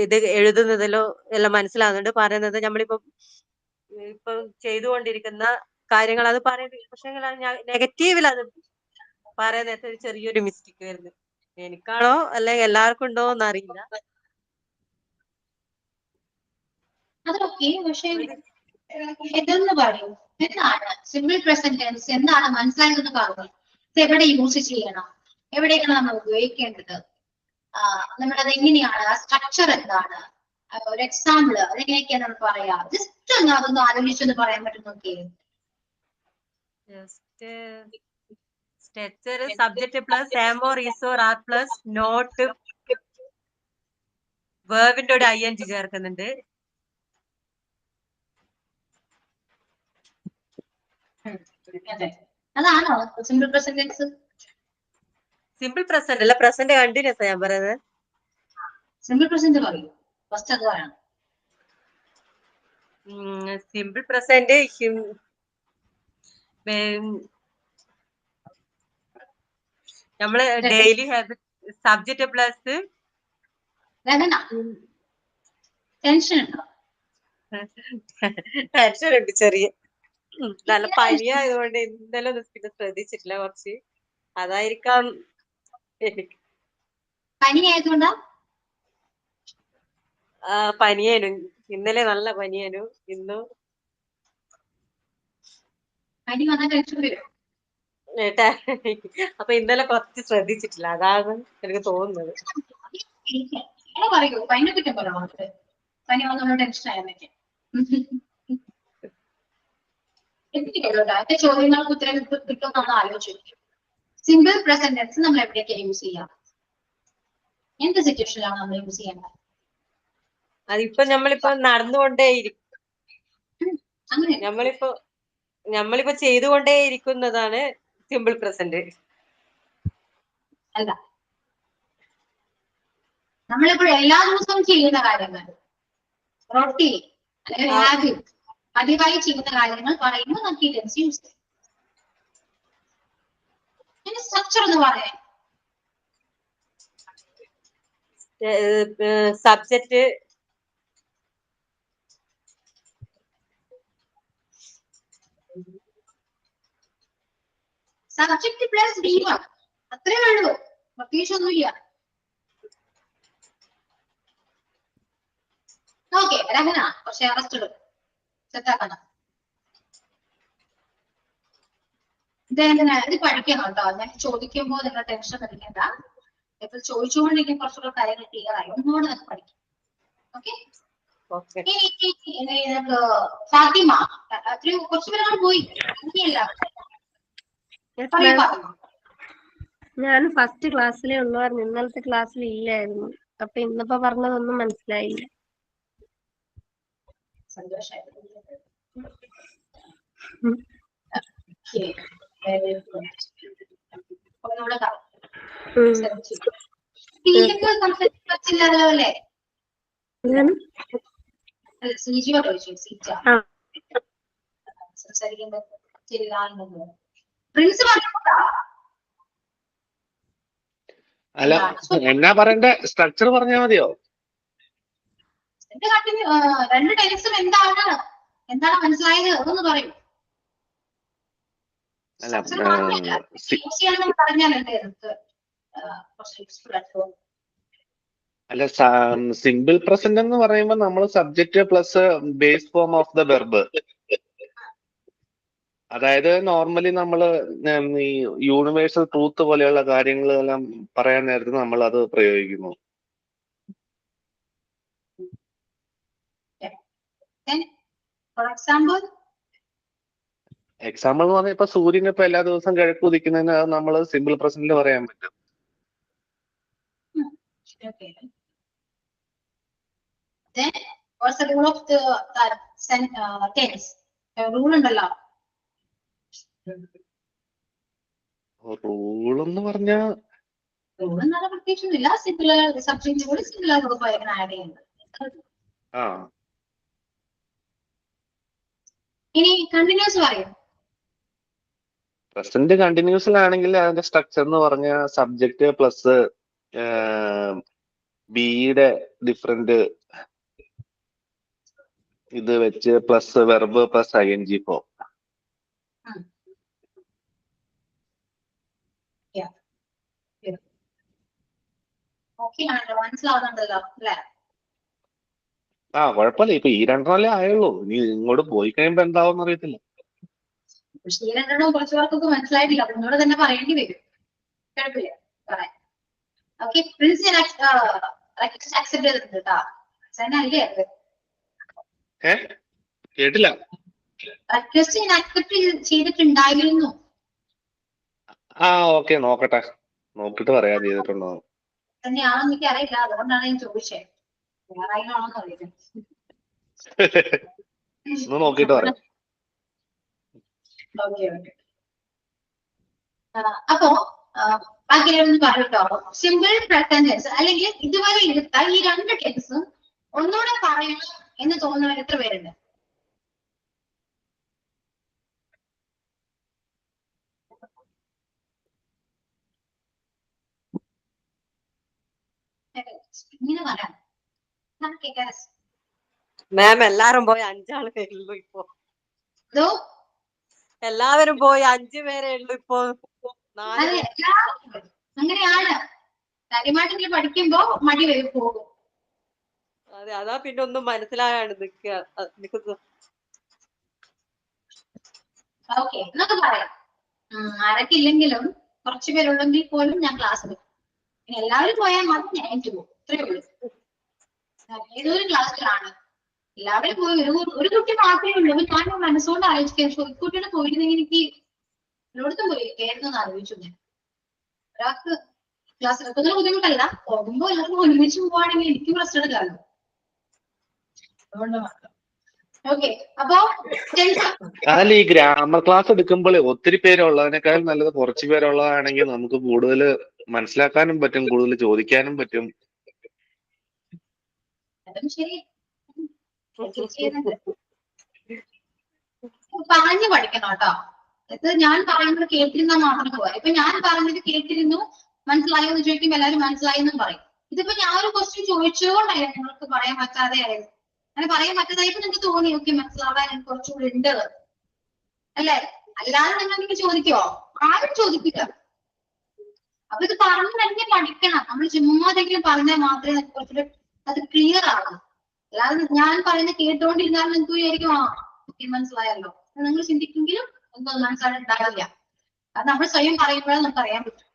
D: ഇത് എഴുതുന്നതിലോ എല്ലാം മനസ്സിലാകുന്നുണ്ട്. പറയുന്നത് നമ്മളിപ്പോ ഇപ്പൊ ചെയ്തുകൊണ്ടിരിക്കുന്ന കാര്യങ്ങൾ അത് പറയുന്നത്. പക്ഷെ നെഗറ്റീവിൽ അത് പറയുന്നത് ഒരു ചെറിയൊരു മിസ്റ്റേക്ക് വരുന്നത്. എനിക്കാണോ അല്ലെങ്കിൽ എല്ലാവർക്കും ഉണ്ടോ എന്ന് അറിയില്ല.
A: ഇതെന്ന് പറയൂ, എന്താണ് സിമ്പിൾ പ്രസന്റ് ടെൻസ്, എന്താണ് മനസ്സിലായതെന്ന് പറഞ്ഞു. ഇത് എവിടെ യൂസ് ചെയ്യണം, എവിടെയാണ് നമ്മൾ ഉപയോഗിക്കേണ്ടത്, നമ്മളത് എങ്ങനെയാണ്, ആ സ്ട്രക്ചർ എന്താണ്, ഒരു എക്സാമ്പിൾ അതെങ്ങനെയൊക്കെയാണ് നമ്മൾ പറയാ. ജസ്റ്റ് ഒന്ന് അതൊന്ന് ആലോചിച്ചൊന്ന് പറയാൻ പറ്റും നോക്കിയേ.
D: Structure subject plus am or is or are plus not വേർബിന്റെ കൂടെ ing ചേർക്കുന്നുണ്ട്.
A: അതാണോ simple present tense?
D: Simple present അല്ല, പ്രസന്റ് കണ്ടിന്യൂസ് ഞാൻ പറയുന്നത്.
A: സിമ്പിൾ പ്രസന്റ് പറയൂ, ഫസ്റ്റ് അത് പറയണം.
D: സിമ്പിൾ പ്രസന്റ് നമ്മള് daily habit subject plus
A: tension ഉണ്ടോ?
D: ടെൻഷൻ ഉണ്ട് ചെറിയ. നല്ല പനിയായതുകൊണ്ട് ഇന്നലെ ഒന്നും പിന്നെ ശ്രദ്ധിച്ചിട്ടില്ല കുറച്ച്, അതായിരിക്കാം എനിക്ക്.
A: പനി ആയതുകൊണ്ടാ?
D: പനിയേനു ഇന്നലെ, നല്ല പനിയേനു. ഇന്നും
A: പനി വന്നാൽ ടെൻഷൻ വരും.
D: അപ്പൊ ഇന്നലെ കുറച്ച് ശ്രദ്ധിച്ചിട്ടില്ല, അതാണ് എനിക്ക് തോന്നുന്നത്.
A: പറയൂ, പനിനെ കുറ്റം പറയണോ? പനി വന്നോണ്ട് ടെൻഷൻ ആയെന്നൊക്കെ. എന്റെ ചോദ്യങ്ങൾക്ക് ഉത്തരം കിട്ടുമെന്നാണ് ആലോചിച്ചു. സിമ്പിൾ പ്രസന്റ് ടെൻസ് നമ്മൾ എവിടെയൊക്കെ യൂസ് ചെയ്യാം, എന്ത് സിറ്റുവേഷനിലാണ് നമ്മൾ യൂസ് ചെയ്യേണ്ടത്?
D: അതിപ്പോ നമ്മളിപ്പോ നടന്നുകൊണ്ടേയിരിക്കും,
A: അങ്ങനെ
D: നമ്മളിപ്പോ ചെയ്തുകൊണ്ടേ ഇരിക്കുന്നതാണ് സിമ്പിൾ പ്രസന്റ്.
A: അല്ല, നമ്മളിപ്പോൾ എല്ലാ ദിവസവും ചെയ്യുന്ന കാര്യങ്ങൾ, റൊട്ടീൻ അല്ലെങ്കിൽ ഹാബിറ്റ്, പതിവായി ചെയ്യുന്ന കാര്യങ്ങൾ പറയുമ്പോൾ നമുക്ക് ഈ ടെൻസ് യൂസ് ചെയ്യാം. ഇതിന്റെ സ്ട്രക്ചർ എന്ന് പറയാൻ,
D: സബ്ജക്റ്റ്
A: സബ്ജക്ട് പ്ലസ് V1, അത്രേ ഉള്ളൂ, പ്രത്യേകിച്ച് ഒന്നുമില്ല. ഓക്കെ, രഹന പക്ഷെ അറസ്റ്റ് എടുക്കും, സെറ്റാക്കണം. ഇത് പഠിക്കണം കേട്ടോ. ഞാൻ ചോദിക്കുമ്പോൾ നിങ്ങൾ ടെൻഷൻ അടിക്കണ്ട. ഇപ്പൊ ചോദിച്ചുകൊണ്ടിരിക്കും കുറച്ചുകൂടെ കാര്യങ്ങൾ ക്ലിയർ ആയി, ഒന്നുകൂടെ നമുക്ക് പഠിക്കാം. ഓക്കെ, ഫാത്തിമ കുറച്ചു പേരാണ് പോയി.
E: ഞാൻ ഫസ്റ്റ് ക്ലാസ്സിലേ ഉള്ളായിരുന്നു, ഇന്നലത്തെ ക്ലാസ്സിൽ ഇല്ലായിരുന്നു. അപ്പൊ ഇന്നിപ്പോ പറഞ്ഞതൊന്നും മനസ്സിലായില്ല.
F: അല്ല, എന്നാ പറയണ്ടേ, സ്ട്രക്ചർ പറഞ്ഞാ മതിയോ?
A: രണ്ട് ടെൻസും എന്താണ് മനസ്സിലായത് അതൊന്ന് പറയൂ.
F: അല്ല, സിമ്പിൾ പ്രസന്റ് എന്ന് പറയുമ്പോൾ നമ്മൾ subject plus base form of the verb. അതായത് നോർമലി നമ്മൾ ഈ യൂണിവേഴ്സൽ ട്രൂത്ത് പോലെയുള്ള കാര്യങ്ങളെല്ലാം പറയാൻ നേരത്ത് നമ്മൾ അത് പ്രയോഗിക്കുന്നു. എക്സാമ്പിൾ എന്ന് പറഞ്ഞാൽ ഇപ്പൊ സൂര്യൻ ഇപ്പൊ എല്ലാ ദിവസവും കിഴക്ക് ഉദിക്കുന്നതിന് നമ്മൾ സിമ്പിൾ പ്രസന്റിൽ പറയാൻ പറ്റും.
A: റൂൾ ഉണ്ടല്ലോ.
F: റൂൾ എന്ന് പറഞ്ഞാ
A: പ്രത്യേകിച്ചൊന്നുമില്ല, സിംഗുലർ സബ്ജക്റ്റ് കൂടി സിംഗുലർ ഗ്രൂപ്പ് ആയിരിക്കണം ആഡ് ചെയ്യുന്നത്. ഇനി കണ്ടിന്യൂസ് പറയും.
F: പ്രസന്റ് കണ്ടിന്യൂസിലാണെങ്കിൽ അതിന്റെ സ്ട്രക്ചർ എന്ന് പറഞ്ഞ സബ്ജക്റ്റ് പ്ലസ് ബിയുടെ ഡിഫറെന്റ് ഇത് വെച്ച് plus verb plus ing form.
A: മനസ്സിലാവുന്നുണ്ടല്ലോ അല്ലെ?
F: കുഴപ്പമില്ല. ഇപ്പൊ ഈ രണ്ടെണ്ണല്ലേ ആയുള്ളൂ. ഇനി ഇങ്ങോട്ട് പോയി കഴിയുമ്പോ എന്താവും അറിയത്തില്ല.
A: പക്ഷേ ഈ രണ്ടെണ്ണവും കുറച്ചു പേർക്കൊക്കെ മനസ്സിലായിട്ടില്ല. അപ്പൊ നിങ്ങളോട് തന്നെ പറയേണ്ടി വരും. കുഴപ്പമില്ല, പറയാം. ഓക്കെ, പ്രിൻസ് ഞാൻ അക്സെപ്റ്റ് ചെയ്തിട്ടുണ്ട് കേട്ടോ. അല്ലേ അത്
F: കേട്ടില്ല.
A: റിക്വസ്റ്റ് ഞാൻ അക്സെപ്റ്റ് ചെയ്തിട്ടുണ്ടായിരുന്നു.
F: ഓക്കെ, നോക്കട്ടെ, നോക്കിട്ട് പറയാ ചെയ്തിട്ടുണ്ടോ.
A: തന്നെയാണെന്ന് എനിക്ക് അറിയില്ല, അതുകൊണ്ടാണ് ഞാൻ ചോദിച്ചത്. വേറെ ആണെന്ന് അറിയില്ല.
F: ഒന്ന് നോക്കിട്ട് പറയാം.
A: Okay okay. അപ്പോ ബാക്കിയൊന്ന് പറയട്ടോ. സിമ്പിൾ പ്രസന്റ് ടെൻസ് അല്ലെങ്കിൽ ഇതുവരെ എടുത്ത ഈ രണ്ട് ടെൻസും ഒന്നുകൂടെ പറയണം എന്ന് തോന്നുന്നവർ എത്ര പേരുണ്ട്? ഇങ്ങനെ പറയാം.
D: മാം എല്ലാരും പോയി 5 ആളേ ഉള്ളൂ ഇപ്പൊ. എല്ലാവരും പോയി 5 പേരേ ഉള്ളൂ ഇപ്പൊ.
A: അതെ, അങ്ങനെയാണ്. കാര്യമായിട്ട് പഠിക്കുമ്പോ മടി വരും, പോകും.
D: അതെ, അതാ പിന്നെ ഒന്നും മനസ്സിലാകാണ്ട് നിൽക്കുന്നത്.
A: ഓക്കെ, എന്നൊക്കെ പറയാം. ആരൊക്കെ കുറച്ചു പേരുള്ളെങ്കിൽ പോലും ഞാൻ ക്ലാസ് എടുക്കും. ഇനി എല്ലാവരും പോയാൽ മതി, ഞാൻ എനിക്ക് പോകും. ഇത്രയേ ഉള്ളൂ. ഏതൊരു ക്ലാസ്സിലാണ് എല്ലാവരും പോയി ഒരു കുട്ടി മാത്രമേ ഉള്ളൂ. ഞാൻ മനസ്സുകൊണ്ട് ആലോചിക്കാൻ കുട്ടിയുടെ പോയിരുന്നെങ്കിൽ എനിക്ക് എല്ലായിടത്തും പോയിരിക്കായിരുന്നു ആലോചിച്ചു. ഞാൻ ഒരാൾക്ക് ക്ലാസ് എടുക്കുന്ന ബുദ്ധിമുട്ടല്ല, പോകുമ്പോ എല്ലാവർക്കും ഒരുമിച്ച് പോവാണെങ്കിൽ എനിക്ക് പ്രശ്നം എടുക്കാമല്ലോ. അതുകൊണ്ട് മാത്രം. ഓക്കെ, അപ്പോ
F: അതല്ല, ഈ ഗ്രാമർ ക്ലാസ് എടുക്കുമ്പോൾ ഒത്തിരി പേരുള്ളതിനേക്കാൾ നല്ലത് കുറച്ച് പേരുള്ളതാണെങ്കിൽ നമുക്ക് കൂടുതൽ മനസ്സിലാക്കാനും പറ്റും, കൂടുതൽ ചോദിക്കാനും പറ്റും.
A: അതും ശരി. പറഞ്ഞു പഠിക്കണം കേട്ടോ. ഇത് ഞാൻ പറയുന്നത് കേട്ടിരുന്ന മാത്രം പോരാ. ഇപ്പൊ ഞാൻ പറഞ്ഞത് കേട്ടിരുന്നു, മനസ്സിലായോ എന്ന് ചോദിക്കുമ്പോൾ എല്ലാവരും മനസ്സിലായി എന്നും പറയും. ഇതിപ്പോ ഞാൻ ഒരു ക്വസ്റ്റ്യൻ ചോദിച്ചുകൊണ്ടായിരുന്നു നിങ്ങൾക്ക് പറയാൻ പറ്റാതെ ആയത്. അങ്ങനെ പറയാൻ പറ്റാതായിട്ട് നിങ്ങൾക്ക് തോന്നി, ഓക്കെ മനസ്സിലാവാൻ എനിക്ക് കുറച്ചുകൂടി ഉണ്ട് അല്ലേ? അല്ലാതെ നിങ്ങൾ എനിക്ക് ചോദിക്കുവോ? ആരും ചോദിക്കില്ല. അപ്പൊ ഇത് പറഞ്ഞു തന്നെ പഠിക്കണം. നമ്മൾ ചുമ്മാതെങ്കിലും പറഞ്ഞാൽ മാത്രമേ കുറച്ചുകൂടി അത് ക്ലിയർ ആകും. അല്ലാതെ ഞാൻ പറയുന്നത് കേട്ടുകൊണ്ടിരുന്നാൽ നിങ്ങൾക്ക് വിചാരിക്കും മനസ്സിലായല്ലോ. നിങ്ങൾ ചിന്തിക്കെങ്കിലും ഒന്നും മനസ്സിലായിട്ടുണ്ടാവില്ല. അത് നമ്മൾ സ്വയം പറയുമ്പോഴേ നമുക്ക് അറിയാൻ പറ്റും.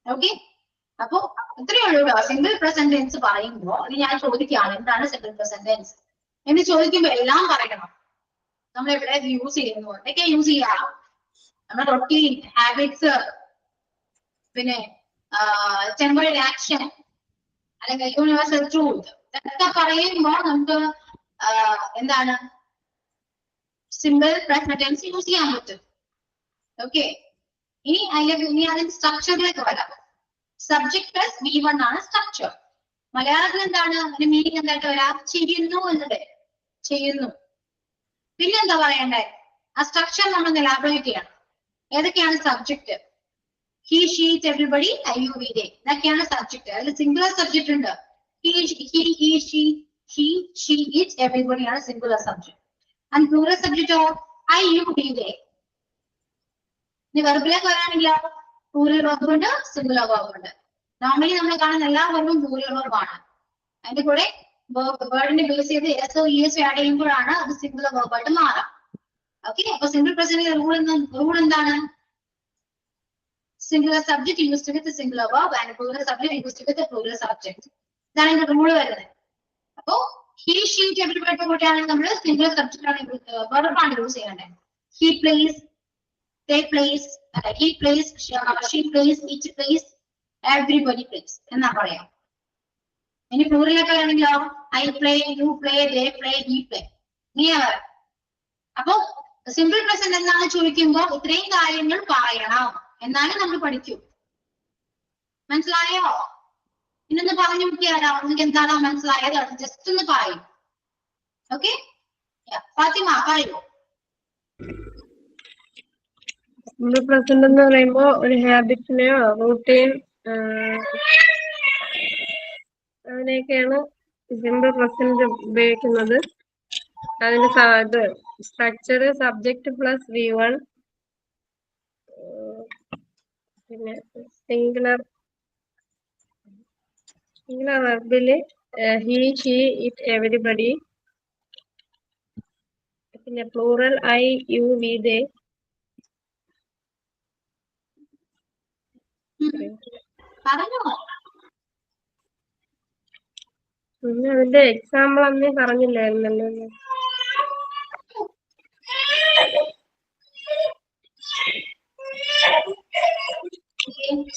A: ഓക്കെ, അപ്പൊ ഇത്രയേ ഉള്ളൂ. സിംഗിൾ പ്രസന്റ് ടെൻസ് പറയുമ്പോ ഞാൻ ചോദിക്കുകയാണ് എന്താണ് സിംഗിൾ പ്രസന്റ് ടെൻസ് എന്ന് ചോദിക്കുമ്പോ എല്ലാം പറയണം. നമ്മൾ എവിടെ യൂസ് ചെയ്യുന്നു, എന്തൊക്കെ യൂസ് ചെയ്യാം, നമ്മുടെ റൊട്ടീൻ ഹാബിറ്റ്സ്, പിന്നെ ടെമ്പററി ആക്ഷൻ അല്ലെങ്കിൽ യൂണിവേഴ്സൽ ട്രൂത്ത്, ഇതൊക്കെ പറയുമ്പോ നമുക്ക് എന്താണ് സിംഗിൾ പ്രസന്റ് ടെൻസ് യൂസ് ചെയ്യാൻ പറ്റും. ഓക്കെ, ഇനി അതിന്റെ സ്ട്രക്ചറിലേക്ക് വരാം. സബ്ജക്ട് പ്ലസ് V1 ആണ് സ്ട്രക്ചർ. മലയാളത്തിൽ എന്താണ് അതിന്റെ മീനിങ് എന്തായിട്ട് വരാം? ചെയ്യുന്നു എന്നത്, ചെയ്യുന്നു. പിന്നെന്താ പറയണ്ടേ? ആ സ്ട്രക്ചർ നമ്മൾ എലാബറേറ്റ് ചെയ്യണം. ഏതൊക്കെയാണ് subject? He, she, everybody, I, you, we, they, ഇതൊക്കെയാണ് സബ്ജക്ട്. അതിൽ സിംഗുലർ സബ്ജക്ട് ഉണ്ട്. ഹി, ഷീ, ഇറ്റ്, എവരിബഡി ആണ് സിംഗുലർ സബ്ജക്ട്. ആൻഡ് പ്ലൂറൽ സബ്ജക്റ്റോ ഐ, യു, വി, ദേ. ഇനി വെർബിലേക്ക് വരാണെങ്കിലോ പ്ലൂറൽ വെർബ് ഉണ്ട്, സിംഗുലർ വെർബ് ഉണ്ട്. നോർമലി നമ്മൾ കാണുന്ന എല്ലാ വെർബും പ്ലൂറൽ വെർബ് ആണ്. അതിന്റെ കൂടെ വേർഡിനെ ബേസ് ചെയ്ത് എസ് ES ആഡ് ചെയ്യുമ്പോഴാണ് അത് സിംഗുലർ വെർബ് ആയിട്ട് മാറാം. ഓക്കെ, അപ്പൊ സിംഗിൾ പ്രസന്റ് റൂൾ എന്താണ്? Singular subject used with singular verb and plural subject used with plural subject. ഇതാണ് ഇതിന്റെ റൂള് വരുന്നത്. അപ്പോ ഹി, ഷീ, എവരിബഡി കൂടെയാണെങ്കിൽ നമ്മൾ സിംഗുലർ സബ്ജക്ട് ആണ് വെർബാണ് യൂസ് ചെയ്യേണ്ടത്. He place, they plays, he plays, she plays, it plays, everybody plays എന്നാ പറയാം. ഇനി പ്ലൂറലൊക്കെ ആണെങ്കിലോ I play, you play, they play, he play. ഇങ്ങനെയാ പറയാം. അപ്പൊ സിംപിൾ പ്രസന്റ് എന്താണ് ചോദിക്കുമ്പോ ഇത്രയും കാര്യങ്ങൾ പറയണം, എന്നാലും നമ്മൾ പഠിക്കൂ. മനസ്സിലായോ? ഇന്നൊന്ന് പറഞ്ഞു നോക്കിയാലോ നിങ്ങൾക്ക് എന്താണോ മനസ്സിലായത് അത് ജസ്റ്റ് ഒന്ന് പറയും. ഓക്കെ, ഫാത്തിമ പറയൂ.
E: സിമ്പിൾ പ്രസന്റ് എന്ന് പറയുമ്പോ ഒരു ഹാബിറ്റിനെയോ റൂട്ടീൻ അങ്ങനെയൊക്കെയാണ് സിമ്പിൾ പ്രസന്റ് ഉപയോഗിക്കുന്നത്. അതിന്റെ ഇത് സ്ട്രക്ചർ സബ്ജക്ട് പ്ലസ് V1, പിന്നെ സിംഗുലർ വെർബില് he, she, it, everybody. പിന്നെ plural I, you, we, they.
A: പറഞ്ഞോ.
E: പിന്നെ അതിന്റെ എക്സാമ്പിൾ അന്നേ പറഞ്ഞില്ലായിരുന്നല്ലോ അല്ലേ?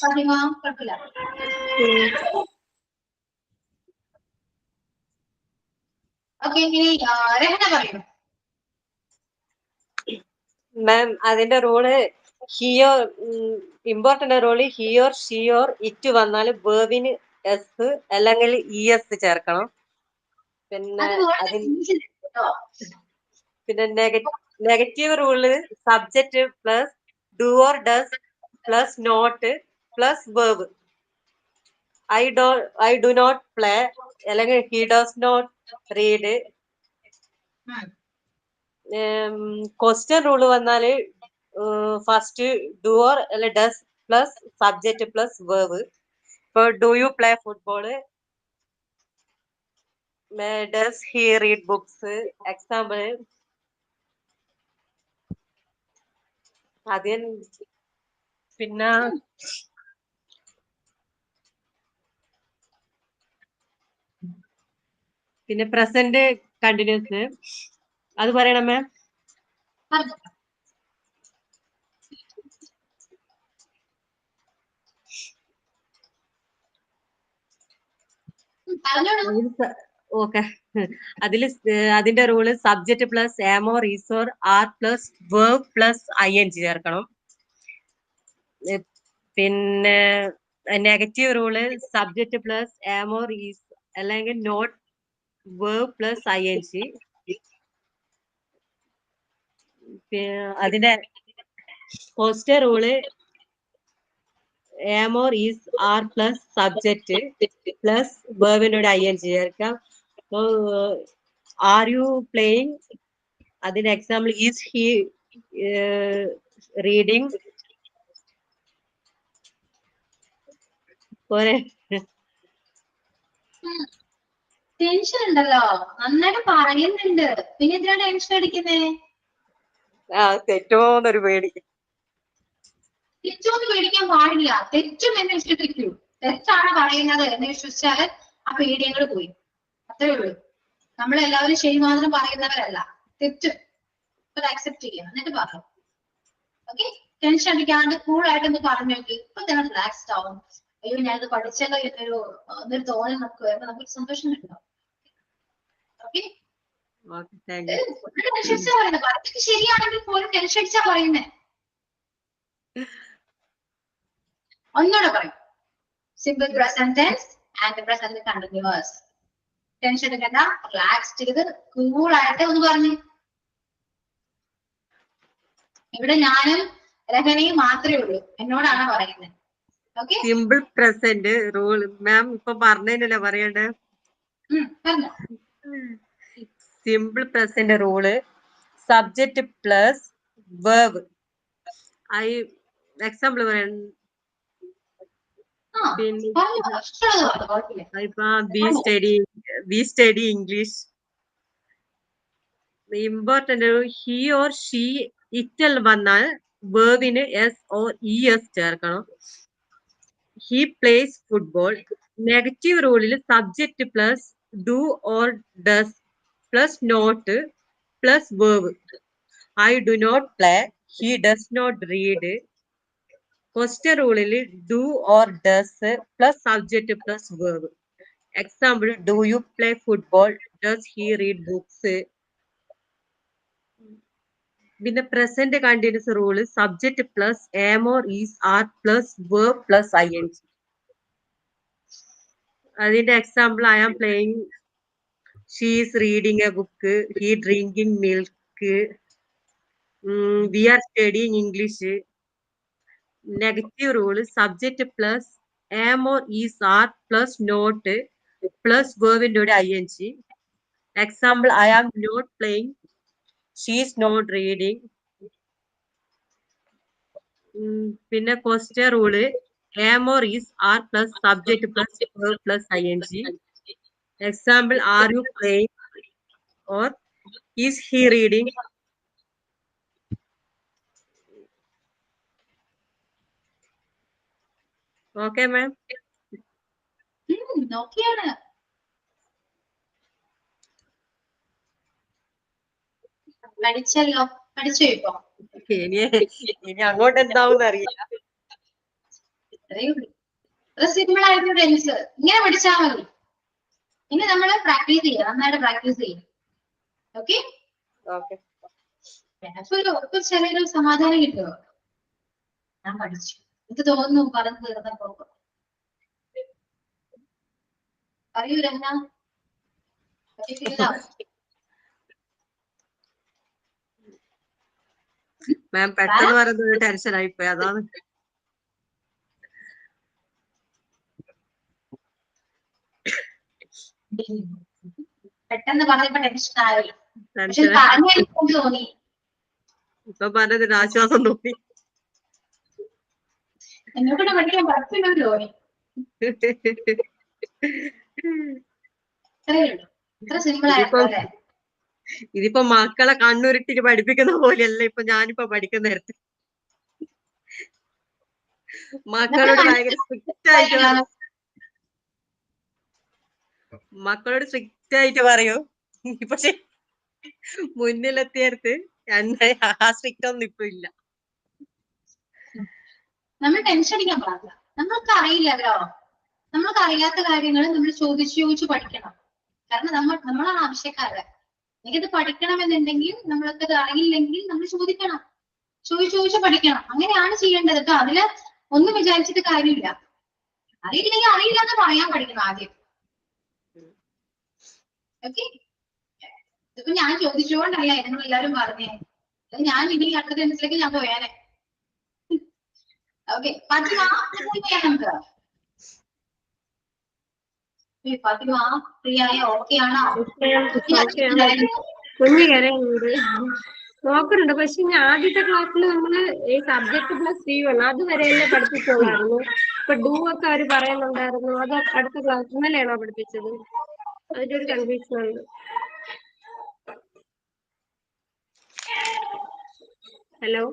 A: പറയുമോ? കുഴപ്പമില്ല. ഓക്കെ, ഇനി രഹന പറയൂ.
D: മാം അതിന്റെ rule he or important rule he or she or it വന്നാൽ വേർബിന് എസ് അല്ലെങ്കിൽ ഇ എസ് ചേർക്കണം. പിന്നെ പിന്നെ negative rule subject plus do or does plus not plus verb. I do not play അല്ലെങ്കിൽ he does not read. Question rule വന്നാല് first do or അല്ലെ does plus subject plus verb. ഇപ്പൊ do you play football, does he read books. Example ആദ്യം. പിന്നെ present continuous അത് പറയണം മാം. Okay, അതില് അതിന്റെ rule subject plus am or is or are plus verb plus I N G ചേർക്കണം. പിന്നെ negative rule subject plus am or is അല്ലെങ്കിൽ not verb plus I N G. അതിന്റെ പോസ്റ്റർ rule am or is are plus subject plus വേർബിനോട് I N G ചേർക്കാം. Are you playing, അതിന്റെ example is he reading.
A: Tension ഉണ്ടല്ലോ, നന്നായിട്ട് പറയുന്നുണ്ട്, പിന്നെ എന്തിനാണ് ടെൻഷൻ അടിക്കുന്നേ?
D: തെറ്റോന്നൊരു പേടി.
A: തെറ്റോന്ന് പേടിക്കാൻ പാടില്ല. തെറ്റും എന്ന് വിശ്വസിക്കൂ. തെറ്റാണ് പറയുന്നത് എന്ന് വിശ്വസിച്ചാല് ആ പേടിയങ്ങൾ പോയി. അത്രേ ഉള്ളൂ. നമ്മളെല്ലാവരും ശരി മാത്രം പറയുന്നവരല്ല. തെറ്റും അത് അക്സെപ്റ്റ് ചെയ്യാം, എന്നിട്ട് പറയാം. ഓക്കെ, ടെൻഷൻ അടിക്കാണ്ട് കൂളായിട്ടൊന്ന് പറഞ്ഞു നോക്കി. ഇപ്പൊ തന്നെ റിലാക്സ്ഡ് ആവും. അയ്യോ ഞാനത് പഠിച്ചല്ലോ എന്നൊരു തോന്നൽ നമുക്ക് വരുമ്പോൾ നമുക്ക് സന്തോഷം ഉണ്ടാവും. ഓക്കെ, ടെൻഷൻ അടിച്ചാ പറയുന്നത്. പറഞ്ഞത് ശരിയാണെങ്കിൽ പോലും ടെൻഷൻ അടിച്ചാ പറയുന്നേ. ഒന്നുകൂടെ പറയും. Simple present tense and present continuous. Tension എടുക്കണ്ട, റിലാക്സ് ചെയ്ത് കൂളായിട്ട് ഒന്ന് പറഞ്ഞു. ഇവിടെ ഞാനും രഹനയും മാത്രമേ ഉള്ളൂ, എന്നോടാണ് പറയുന്നത്. Okay,
D: simple present rule ma'am ഇപ്പൊ പറഞ്ഞല്ലോ പറയണ്ടേ.
A: പറഞ്ഞോ.
D: Simple present rule subject plus verb. Example പറയണം. We study English. Important he or she it വന്നാൽ വേർബിന് എസ് ഓർ ഇ എസ് ചേർക്കണം. He plays football. നെഗറ്റീവ് റൂളിൽ subject plus do or does plus not plus verb. I do not play, he does not read. Question റൂളിൽ do or does plus subject plus verb. Example do you play football, does he read books. പിന്നെ present continuous rule subject plus am or is are plus verb plus I N G. അതിന്റെ example I am playing, she is reading a book, he drinking milk, we are studying English. Negative rule subject plus am or is are plus not plus വേർബിന്റെ കൂടെ I N G. Example I am not playing, she is not reading. പിന്നെ question rule am or is are plus subject plus verb plus I N G. Example, are you playing or is he reading? Okay, ma'am.
A: നോക്കിയാണ്. പഠിച്ചല്ലോ, പഠിച്ചോ ഇപ്പൊ?
D: ഇനി അങ്ങോട്ട് എന്താവും അറിയില്ല.
A: Simple ആയിട്ടുള്ള tense ഇങ്ങനെ പഠിച്ചാൽ മതി. ഇനി നമ്മൾ പ്രാക്ടീസ് ചെയ്യാം, നന്നായിട്ട് പ്രാക്ടീസ് ചെയ്യാം. Okay,
D: okay.
A: ഇപ്പൊ ചെറിയൊരു സമാധാനം കിട്ടുമോ? ഞാൻ പഠിച്ചു, ഇത് തോന്നുന്നു പറഞ്ഞു തീർന്നപ്പോ. പറയൂ രഹന.
D: മാം പെട്ടെന്ന് പറയുന്നത് ടെൻഷൻ ആയിപ്പോയി, അതാണ്.
A: പെട്ടെന്ന് പറഞ്ഞപ്പോ ടെൻഷൻ ആയി. പക്ഷെ
D: ടെൻഷൻ
A: പറഞ്ഞു എനിക്ക് തോന്നി.
D: ഇപ്പൊ പറഞ്ഞതിന് ആശ്വാസം തോന്നി.
A: എന്നോട് പഠിക്കാൻ പറ്റുന്നത് തോന്നി. ഇത്രയേ ഉള്ളൂ. ഇത്ര സിമ്പിൾ ആയിരുന്നു അല്ലേ?
D: ഇതിപ്പോ മക്കളെ കണ്ണുരുട്ടിട്ട് പഠിപ്പിക്കുന്ന പോലെയല്ല ഇപ്പൊ ഞാനിപ്പോ പഠിക്കുന്ന നേരത്തെ. മക്കളോട് ഭയങ്കര സ്ട്രിക്റ്റ് ആയിട്ട് പറയും. മക്കളോട് സ്ട്രിക്റ്റ് ആയിട്ട് പറയൂ. പക്ഷെ മുന്നിലെത്തിയടുത്ത് എന്നെ ആ സ്ട്രിക്റ്റ് ഒന്നും ഇപ്പൊ ഇല്ല.
A: നമ്മൾ ടെൻഷൻ അടിക്കാൻ പാടില്ല. നമ്മൾക്ക് അറിയില്ലല്ലോ, നമ്മൾക്ക് അറിയാത്ത കാര്യങ്ങൾ നമ്മൾ ചോദിച്ചു പഠിക്കണം. കാരണം നമ്മളാണ് ആവശ്യക്കാരൻ. എനിക്കത് പഠിക്കണമെന്നുണ്ടെങ്കിൽ നമ്മൾക്കത് അറിയില്ലെങ്കിൽ നമ്മൾ ചോദിക്കണം, ചോദിച്ചു പഠിക്കണം. അങ്ങനെയാണ് ചെയ്യേണ്ടത് കേട്ടോ. അതില് ഒന്നും വിചാരിച്ചിട്ട് കാര്യമില്ല. അറിയില്ലെങ്കിൽ അറിയില്ല എന്ന് പറയാൻ പഠിക്കണം ആദ്യം. ഓക്കെ, ഇതിപ്പോ ഞാൻ ചോദിച്ചുകൊണ്ടല്ല നിങ്ങൾ എല്ലാവരും പറഞ്ഞേ. ഞാൻ ഇനി അടുത്ത ടെൻസിലേക്ക് ഞാൻ പോയാനെ. ഓക്കെ, ഫാത്തിമ നമുക്ക് ഫാത്തിമ ഫ്രീ ആയ ഓക്കെ ആണോ?
E: കുഞ്ഞു കരയുന്നുണ്ട്, നോക്കുന്നുണ്ട്. പക്ഷെ ഞാൻ ആദ്യത്തെ ക്ലാസ്സിൽ നമ്മള് ഈ സബ്ജക്ട് പ്ലസ് ഡി വേണം അതുവരെയല്ലേ പഠിപ്പിച്ചോളായിരുന്നു. ഇപ്പൊ ഡൂ ഒക്കെ അവര് പറയുന്നുണ്ടായിരുന്നു. അത് അടുത്ത ക്ലാസ് ഇന്നലെയാണോ പഠിപ്പിച്ചത്? അതിന്റെ ഒരു കൺഫ്യൂഷൻ ഉണ്ട്. ഹലോ,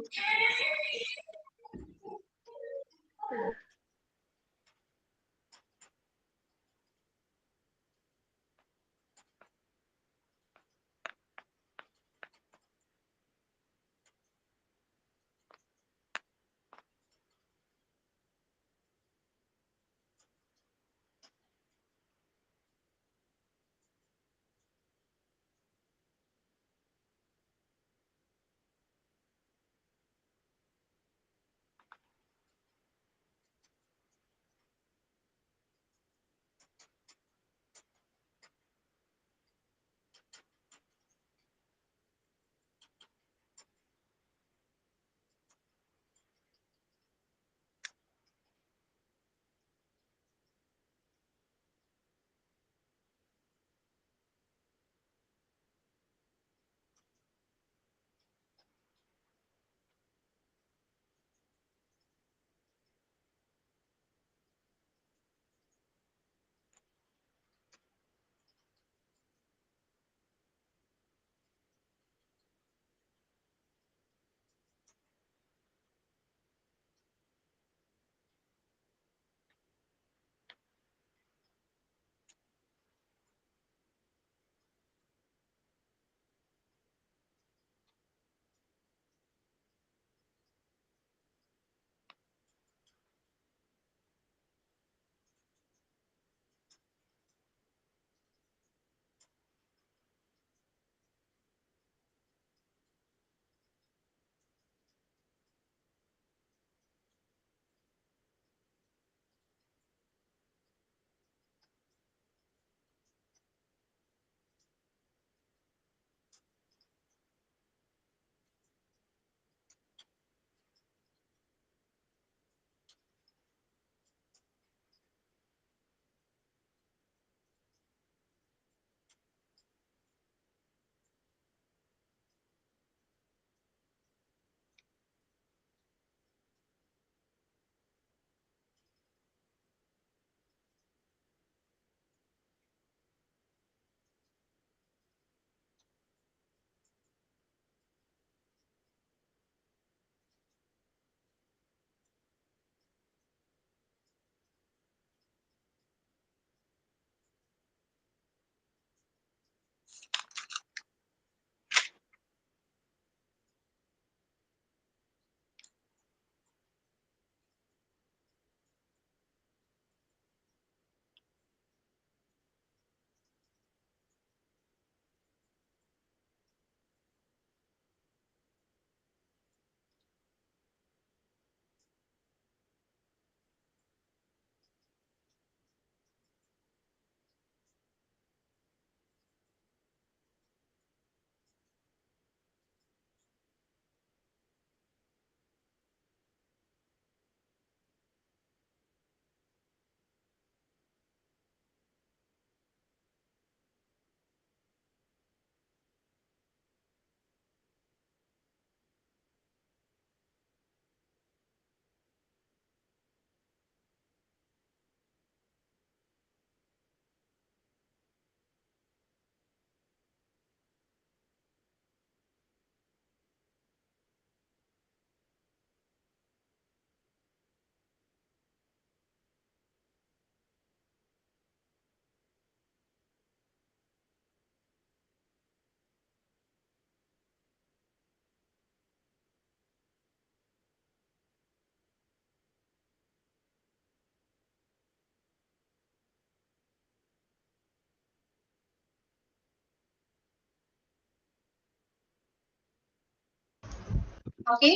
A: ഓക്കെ,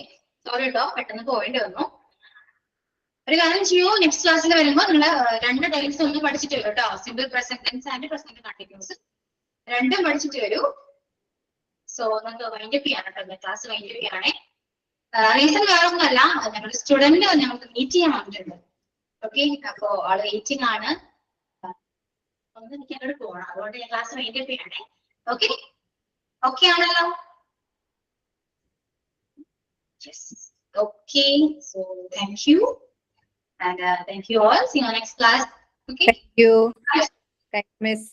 A: സോറി കേട്ടോ, പെട്ടെന്ന് പോവേണ്ടി വന്നു. ഒരു കാര്യം ചെയ്യൂ, നെക്സ്റ്റ് ക്ലാസ്സിൽ വരുമ്പോൾ നിങ്ങൾ 2 ടൈപ്സ് ഒന്ന് പഠിച്ചിട്ട് വരും കേട്ടോ. Simple present tense and present continuous രണ്ടും പഠിച്ചിട്ട് വരൂ. സോ നമുക്ക് വൈൻഡ് അപ്പ് ചെയ്യാണ് കേട്ടോ, ക്ലാസ് വൈൻഡ് അപ്പ് ചെയ്യണേ. റീസൺ വേറെ ഒന്നുമല്ല, ഞങ്ങളുടെ സ്റ്റുഡന്റ് ഞങ്ങൾക്ക് മീറ്റ് ചെയ്യാൻ വന്നിട്ടുണ്ട്. ഓക്കെ, അപ്പോ ആള് വെയിറ്റിംഗ് ആണ്. ഒന്ന് എനിക്ക് അങ്ങോട്ട് പോകണം, അതുകൊണ്ട് ഞാൻ ക്ലാസ് വൈൻഡ് അപ്പ് ചെയ്യണേ. ഓക്കെ, ഓക്കെ ആണല്ലോ? Okay, so thank you. And thank you all. See you next class. Okay.
C: Thank you. Thanks, Miss.